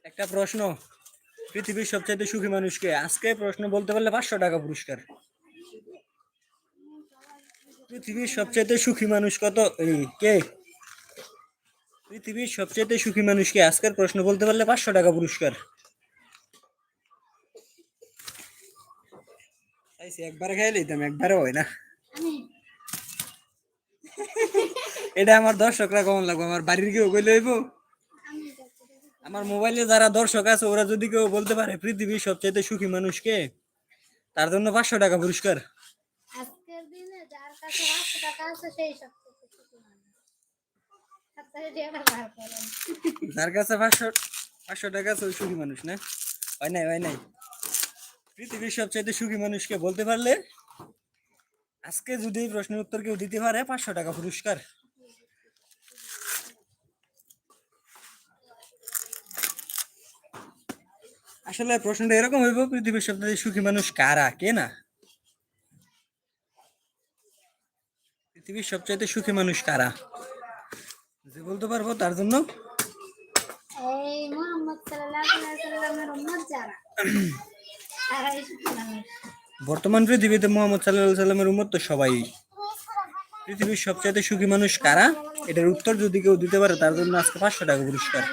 একটা প্রশ্ন, পৃথিবীর সবচেয়ে সুখী মানুষকে? আজকে প্রশ্ন বলতে পারলে 500 টাকা পুরস্কার। পৃথিবীর সবচেয়ে সুখী মানুষ কত? এই কে? পৃথিবীর সবচেয়ে সুখী মানুষকে? আজকের প্রশ্ন বলতে পারলে 500 টাকা পুরস্কার। একবার খাইলে একবারও হয় না। এটা আমার দর্শকরা কেমন লাগবে? আমার বাড়ির কেউ কইলে হইব? আমার মোবাইলে যারা দর্শক আছে ওরা যদি কেউ বলতে পারে পৃথিবীর সবচেয়ে সুখী মানুষকে, তার জন্য 500 টাকা পুরস্কার। আজকের দিনে যার কাছে 500 টাকা আছে সেই সবচেয়ে সুখী মানুষ। যার কাছে 500 টাকা আছে ওই সুখী মানুষ না? হয় নাই। পৃথিবীর সবচেয়ে সুখী মানুষকে বলতে পারলে আজকে যদি এই প্রশ্নের উত্তর কেউ দিতে পারে 500 টাকা পুরস্কার। আসলে প্রশ্নটা এরকম হইব, পৃথিবীর সবচেয়ে সুখী মানুষ কারা, কে না? পৃথিবীর সবচেয়ে সুখী মানুষ কারা? যে বলতে পারবো তার জন্য এই মুহাম্মদ সাল্লাল্লাহু আলাইহি ওয়াসাল্লামের উম্মত যারা, তারাই সুখী মানুষ। বর্তমান পৃথিবীতে মুহাম্মদ সাল্লাল্লাহু আলাইহি সাল্লামের উম্মত তো সবাই। পৃথিবীর সবচেয়ে সুখী মানুষ কারা, এটার উত্তর যদি কেউ দিতে পারে তার জন্য আজকে 500 টাকা পুরস্কার।